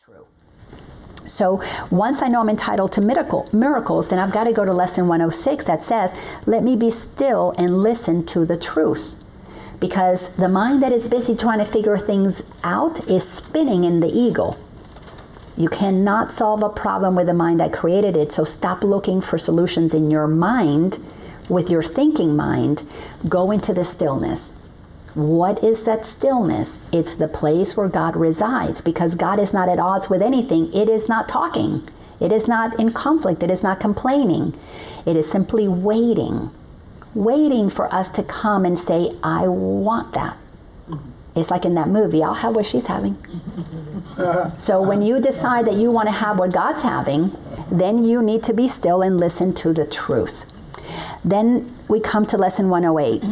true. So once I know I'm entitled to miracles, then I've got to go to lesson 106 that says, let me be still and listen to the truth. Because the mind that is busy trying to figure things out is spinning in the ego. You cannot solve a problem with the mind that created it, so stop looking for solutions in your mind, with your thinking mind. Go into the stillness. What is that stillness? It's the place where God resides, because God is not at odds with anything. It is not talking. It is not in conflict. It is not complaining. It is simply waiting for us to come and say, I want that. It's like in that movie, I'll have what she's having. So when you decide that you want to have what God's having, then you need to be still and listen to the truth. Then we come to lesson 108.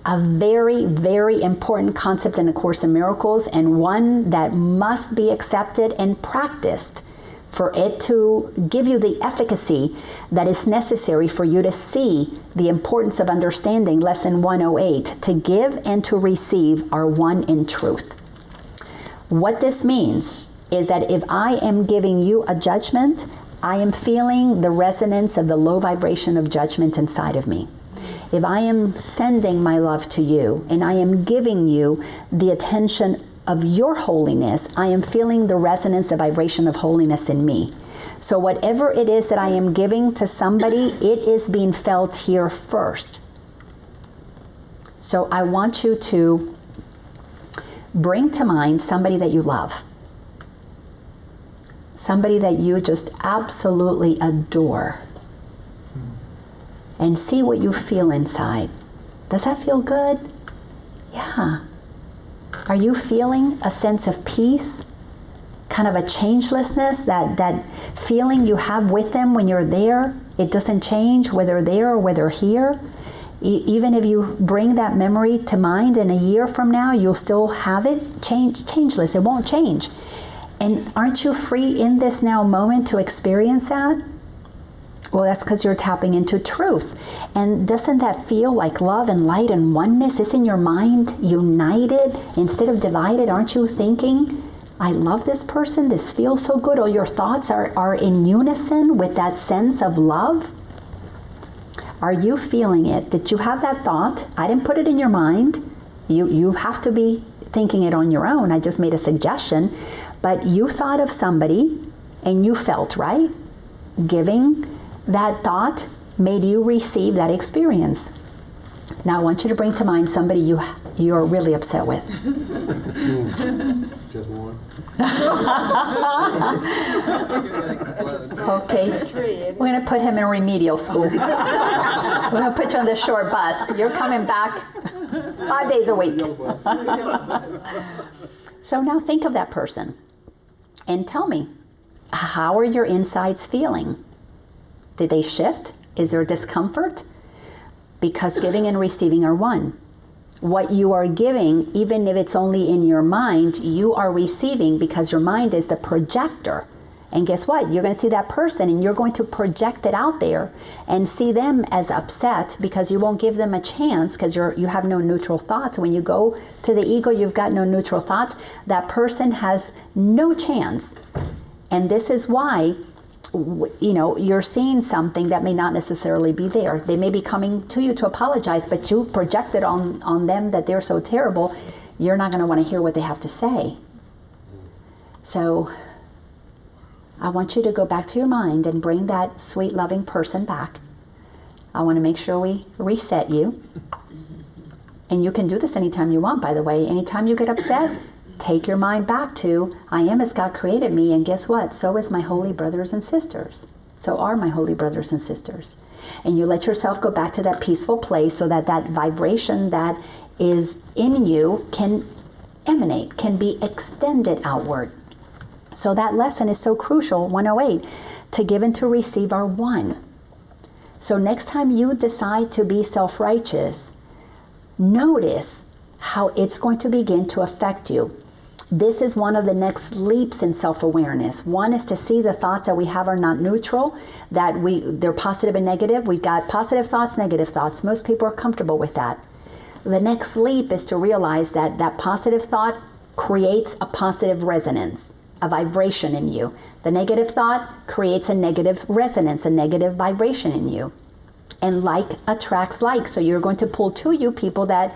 A very, very important concept in the Course in Miracles, and one that must be accepted and practiced for it to give you the efficacy that is necessary for you to see the importance of understanding lesson 108. To give and to receive are one in truth. What this means is that if I am giving you a judgment, I am feeling the resonance of the low vibration of judgment inside of me. If I am sending my love to you and I am giving you the attention of your holiness, I am feeling the resonance, the vibration of holiness in me. So whatever it is that I am giving to somebody, it is being felt here first. So I want you to bring to mind somebody that you love. Somebody that you just absolutely adore. And see what you feel inside. Does that feel good? Yeah. Are you feeling a sense of peace? Kind of a changelessness, that feeling you have with them when you're there? It doesn't change whether there or whether here. Even if you bring that memory to mind in a year from now, you'll still have it changeless. It won't change. And aren't you free in this now moment to experience that? Well, that's because you're tapping into truth. And doesn't that feel like love and light and oneness? Isn't your mind united instead of divided? Aren't you thinking, I love this person, this feels so good? All your thoughts are in unison with that sense of love? Are you feeling it? Did you have that thought? I didn't put it in your mind. You have to be thinking it on your own. I just made a suggestion. But you thought of somebody and you felt, right? Giving that thought made you receive that experience. Now I want you to bring to mind somebody you're really upset with. Just one. Okay, we're going to put him in remedial school. We're going to put you on the short bus. You're coming back 5 days a week. So now think of that person and tell me, how are your insides feeling? Did they shift? Is there discomfort? Because giving and receiving are one. What you are giving, even if it's only in your mind, you are receiving, because your mind is the projector. And guess what? You're going to see that person and you're going to project it out there and see them as upset, because you won't give them a chance, because you have no neutral thoughts. When you go to the ego, you've got no neutral thoughts. That person has no chance. And this is why you're seeing something that may not necessarily be there. They may be coming to you to apologize, but you projected on them that they're so terrible, you're not going to want to hear what they have to say. So I want you to go back to your mind and bring that sweet, loving person back. I want to make sure we reset you. And you can do this anytime you want, by the way. Anytime you get upset, take your mind back to, I am as God created me, and guess what? So is my holy brothers and sisters. So are my holy brothers and sisters. And you let yourself go back to that peaceful place so that that vibration that is in you can emanate, can be extended outward. So that lesson is so crucial, 108, to give and to receive are one. So next time you decide to be self-righteous, notice how it's going to begin to affect you. This is one of the next leaps in self-awareness. One is to see the thoughts that we have are not neutral, that they're positive and negative. We've got positive thoughts, negative thoughts. Most people are comfortable with that. The next leap is to realize that that positive thought creates a positive resonance. a vibration in you. The negative thought creates a negative resonance, a negative vibration in you. And like attracts like. So you're going to pull to you people that,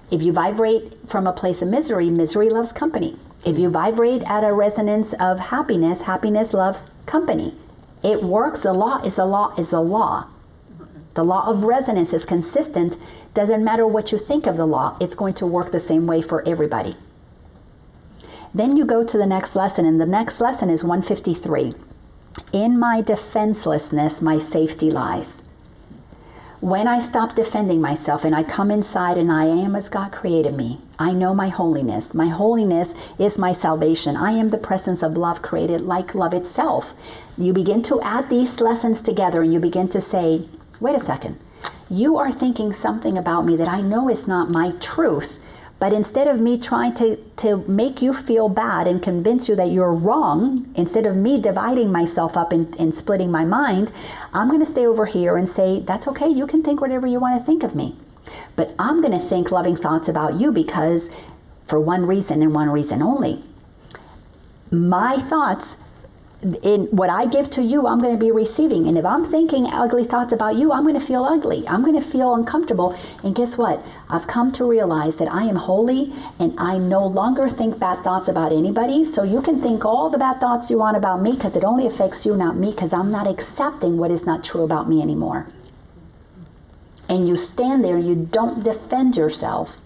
if you vibrate from a place of misery, misery loves company. If you vibrate at a resonance of happiness, happiness loves company. It works. The law is a law is a law. The law of resonance is consistent. Doesn't matter what you think of the law. It's going to work the same way for everybody. Then you go to the next lesson, and the next lesson is 153. In my defenselessness, my safety lies. When I stop defending myself and I come inside and I am as God created me, I know my holiness. My holiness is my salvation. I am the presence of love created like love itself. You begin to add these lessons together and you begin to say, wait a second, you are thinking something about me that I know is not my truth. But instead of me trying to make you feel bad and convince you that you're wrong, instead of me dividing myself up and splitting my mind, I'm going to stay over here and say, that's okay, you can think whatever you want to think of me. But I'm going to think loving thoughts about you because for one reason and one reason only. My thoughts, in what I give to you, I'm going to be receiving. And if I'm thinking ugly thoughts about you, I'm going to feel ugly. I'm going to feel uncomfortable. And guess what? I've come to realize that I am holy and I no longer think bad thoughts about anybody. So you can think all the bad thoughts you want about me because it only affects you, not me, because I'm not accepting what is not true about me anymore. And you stand there, you don't defend yourself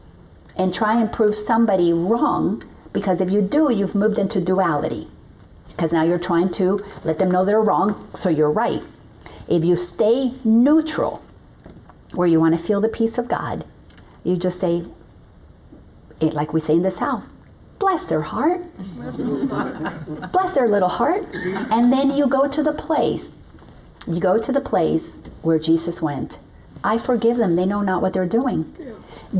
and try and prove somebody wrong, because if you do, you've moved into duality. Because now you're trying to let them know they're wrong, so you're right. If you stay neutral, where you want to feel the peace of God, you just say, like we say in the South, bless their heart. Bless their little heart. And then you go to the place. You go to the place where Jesus went. I forgive them. They know not what they're doing.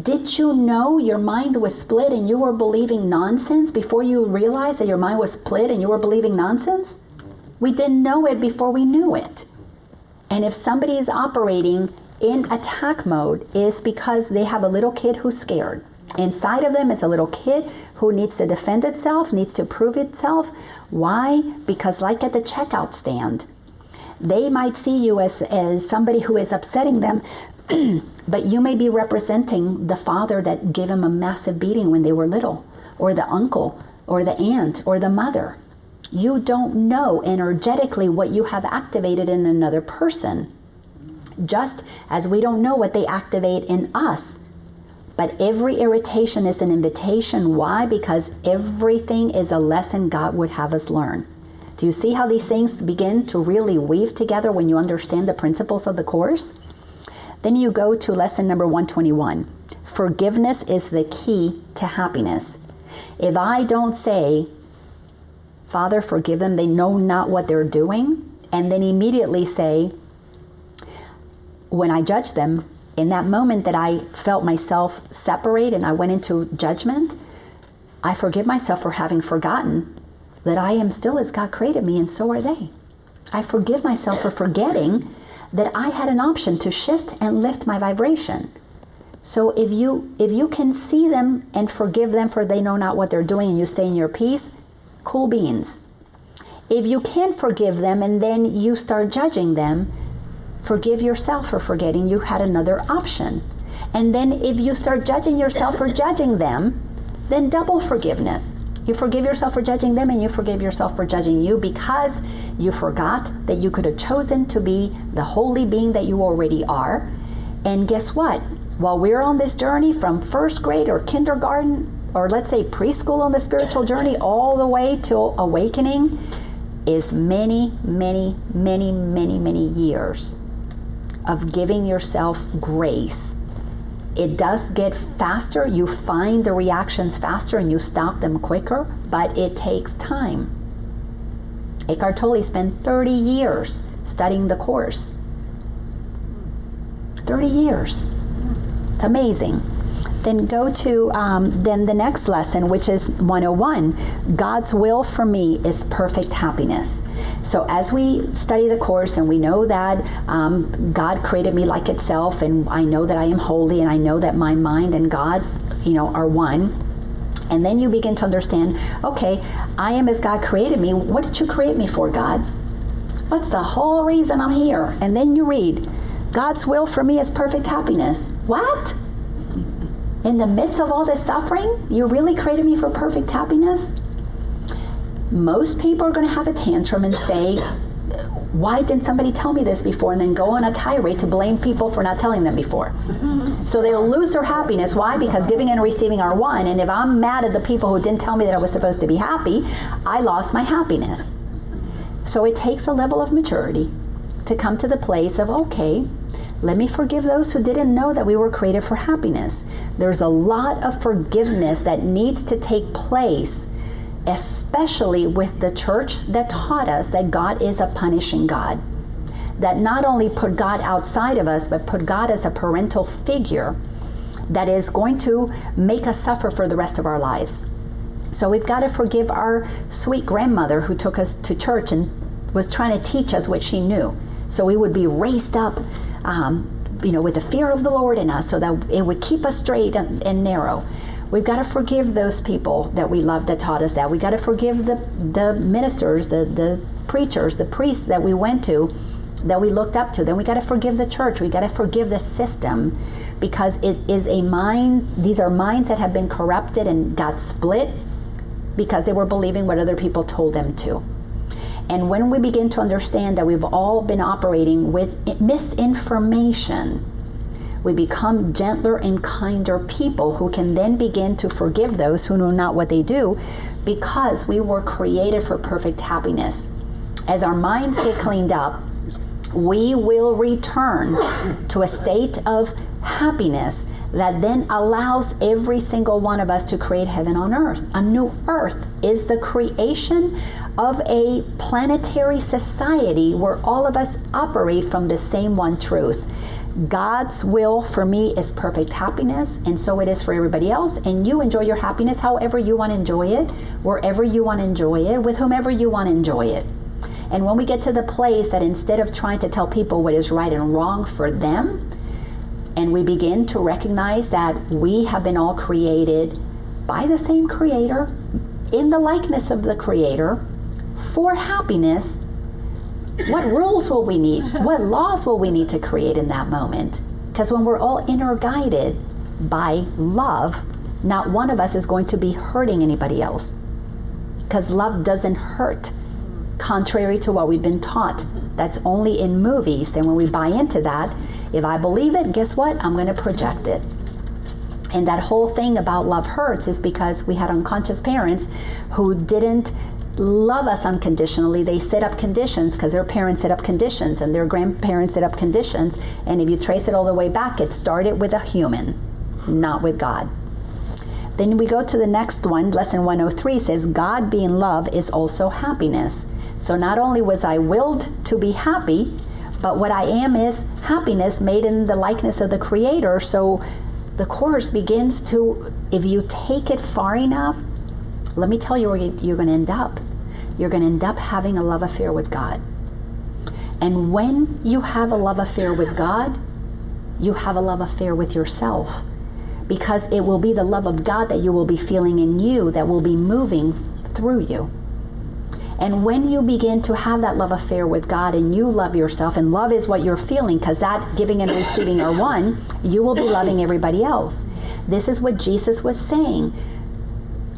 Did you know your mind was split and you were believing nonsense before you realized that your mind was split and you were believing nonsense? We didn't know it before we knew it. And if somebody is operating in attack mode, it's because they have a little kid who's scared. Inside of them is a little kid who needs to defend itself, needs to prove itself. Why? Because like at the checkout stand, they might see you as somebody who is upsetting them, but you may be representing the father that gave them a massive beating when they were little, or the uncle, or the aunt, or the mother. You don't know energetically what you have activated in another person, just as we don't know what they activate in us. But every irritation is an invitation. Why? Because everything is a lesson God would have us learn. Do you see how these things begin to really weave together when you understand the principles of the Course? Then you go to lesson number 121. Forgiveness is the key to happiness. If I don't say, Father, forgive them, they know not what they're doing, and then immediately say, when I judge them, in that moment that I felt myself separate and I went into judgment, I forgive myself for having forgotten that I am still as God created me, and so are they. I forgive myself for forgetting that I had an option to shift and lift my vibration. So if you can see them and forgive them for they know not what they're doing, and you stay in your peace, cool beans. If you can't forgive them and then you start judging them, forgive yourself for forgetting you had another option. And then if you start judging yourself for judging them, then double forgiveness. You forgive yourself for judging them and you forgive yourself for judging you, because you forgot that you could have chosen to be the holy being that you already are. And guess what? While we're on this journey from first grade or kindergarten, or let's say preschool on the spiritual journey, all the way till awakening, is many, many, many, many, many years of giving yourself grace. It does get faster. You find the reactions faster and you stop them quicker, but it takes time. Eckhart Tolle spent 30 years studying the Course. 30 years. It's amazing. Then go to then the next lesson, which is 101. God's will for me is perfect happiness. So as we study the Course and we know that God created me like itself, and I know that I am holy, and I know that my mind and God, are one, And then you begin to understand, okay, I am as God created me. What did you create me for, God? What's the whole reason I'm here? And then you read, God's will for me is perfect happiness. What? In the midst of all this suffering, you really created me for perfect happiness? Most people are going to have a tantrum and say, why didn't somebody tell me this before? And then go on a tirade to blame people for not telling them before. So they'll lose their happiness. Why? Because giving and receiving are one. And if I'm mad at the people who didn't tell me that I was supposed to be happy, I lost my happiness. So it takes a level of maturity to come to the place of, okay, let me forgive those who didn't know that we were created for happiness. There's a lot of forgiveness that needs to take place, especially with the church that taught us that God is a punishing God. That not only put God outside of us, but put God as a parental figure that is going to make us suffer for the rest of our lives. So we've got to forgive our sweet grandmother who took us to church and was trying to teach us what she knew. So we would be raised up with the fear of the Lord in us so that it would keep us straight and narrow. We've got to forgive those people that we love that taught us that. We've got to forgive the ministers, the preachers, the priests that we went to, that we looked up to. Then we got to forgive the church. We got to forgive the system, because it is a mind. These are minds that have been corrupted and got split because they were believing what other people told them to. And when we begin to understand that we've all been operating with misinformation, we become gentler and kinder people who can then begin to forgive those who know not what they do, because we were created for perfect happiness. As our minds get cleaned up, we will return to a state of happiness that then allows every single one of us to create heaven on earth. A new earth is the creation of a planetary society where all of us operate from the same one truth. God's will for me is perfect happiness, and so it is for everybody else. And you enjoy your happiness however you want to enjoy it, wherever you want to enjoy it, with whomever you want to enjoy it. And when we get to the place that instead of trying to tell people what is right and wrong for them, and we begin to recognize that we have been all created by the same Creator, in the likeness of the Creator, for happiness, what rules will we need? What laws will we need to create in that moment? Because when we're all inner guided by love, not one of us is going to be hurting anybody else. Because love doesn't hurt, contrary to what we've been taught. That's only in movies. And when we buy into that, if I believe it, guess what? I'm going to project it. And that whole thing about love hurts is because we had unconscious parents who didn't love us unconditionally. They set up conditions because their parents set up conditions and their grandparents set up conditions. And if you trace it all the way back, it started with a human, not with God. Then we go to the next one. Lesson 103 says, God being love is also happiness. So not only was I willed to be happy, but what I am is happiness made in the likeness of the Creator. So the course begins to, if you take it far enough, let me tell you where you're going to end up. You're going to end up having a love affair with God. And when you have a love affair with God, you have a love affair with yourself. Because it will be the love of God that you will be feeling in you that will be moving through you. And when you begin to have that love affair with God and you love yourself, and love is what you're feeling, because that giving and receiving are one, you will be loving everybody else. This is what Jesus was saying.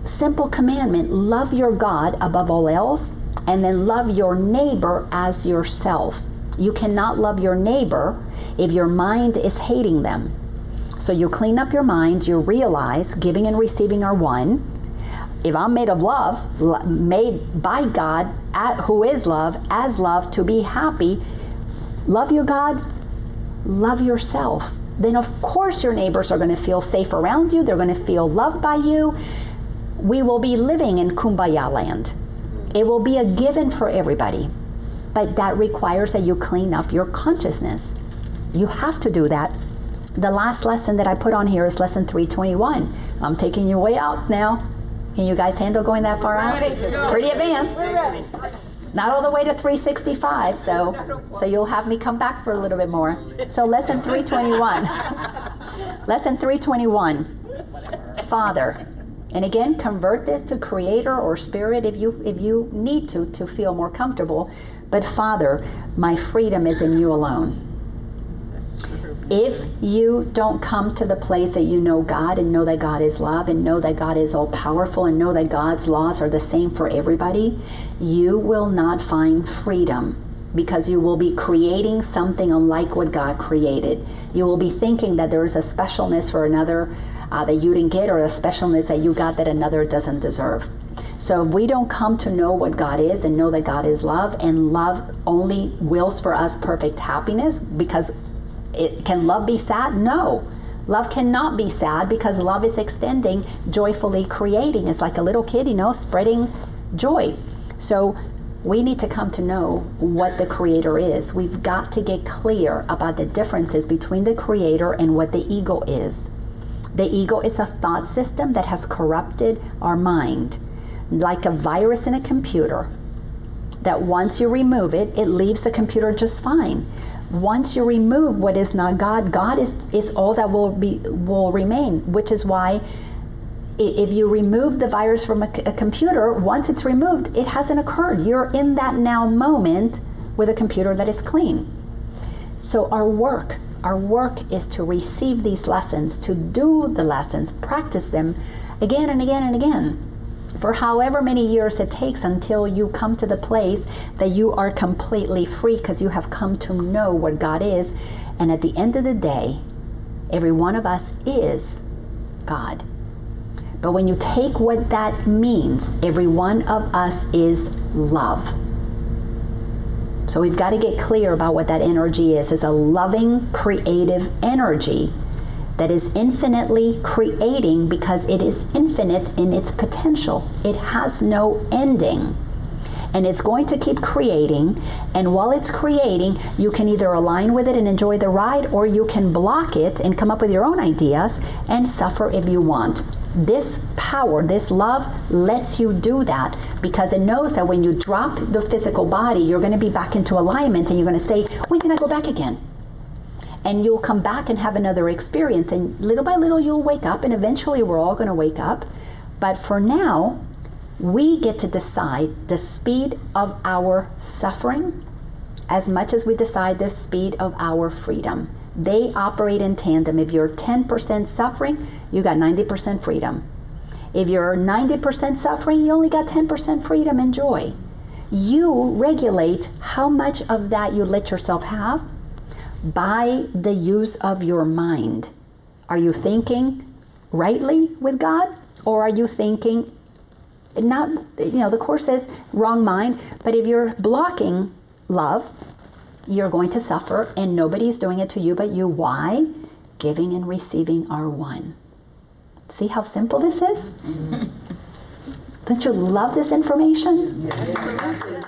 Simple commandment, love your God above all else, and then love your neighbor as yourself. You cannot love your neighbor if your mind is hating them. So you clean up your mind, you realize giving and receiving are one. If I'm made of love, made by God, who is love, as love, to be happy, love your God, love yourself. Then of course your neighbors are going to feel safe around you. They're going to feel loved by you. We will be living in Kumbaya land. It will be a given for everybody. But that requires that you clean up your consciousness. You have to do that. The last lesson that I put on here is lesson 321. I'm taking you way out now. Can you guys handle going that far out? It's pretty advanced. Not all the way to 365, so you'll have me come back for a little bit more. So lesson 321. Lesson 321. Father, And again, convert this to creator or spirit if you need to feel more comfortable. But Father, my freedom is in you alone. If you don't come to the place that you know God and know that God is love and know that God is all powerful and know that God's laws are the same for everybody, you will not find freedom, because you will be creating something unlike what God created. You will be thinking that there is a specialness for another that you didn't get, or a specialness that you got that another doesn't deserve. So if we don't come to know what God is and know that God is love, and love only wills for us perfect happiness, because can love be sad? No. Love cannot be sad, because love is extending, joyfully creating. It's like a little kid, spreading joy. So we need to come to know what the Creator is. We've got to get clear about the differences between the Creator and what the ego is. The ego is a thought system that has corrupted our mind, like a virus in a computer, that once you remove it, it leaves the computer just fine. Once you remove what is not God, God is all that will remain, which is why if you remove the virus from a computer, once it's removed, it hasn't occurred. You're in that now moment with a computer that is clean. So our work is to receive these lessons, to do the lessons, practice them again and again and again, for however many years it takes, until you come to the place that you are completely free, because you have come to know what God is. And at the end of the day, every one of us is God. But when you take what that means, every one of us is love. So we've got to get clear about what that energy is. It's a loving, creative energy that is infinitely creating, because it is infinite in its potential. It has no ending. And it's going to keep creating. And while it's creating, you can either align with it and enjoy the ride, or you can block it and come up with your own ideas and suffer if you want. This power, this love, lets you do that, because it knows that when you drop the physical body, you're going to be back into alignment, and you're going to say, when can I go back again? And you'll come back and have another experience, and little by little you'll wake up, and eventually we're all going to wake up. But for now, we get to decide the speed of our suffering as much as we decide the speed of our freedom. They operate in tandem. If you're 10% suffering, you got 90% freedom. If you're 90% suffering, you only got 10% freedom and joy. You regulate how much of that you let yourself have by the use of your mind. Are you thinking rightly with God, or are you thinking not? The Course says wrong mind, but if you're blocking love, you're going to suffer, and nobody's doing it to you but you. Why? Giving and receiving are one. See how simple this is? Don't you love this information? Yes.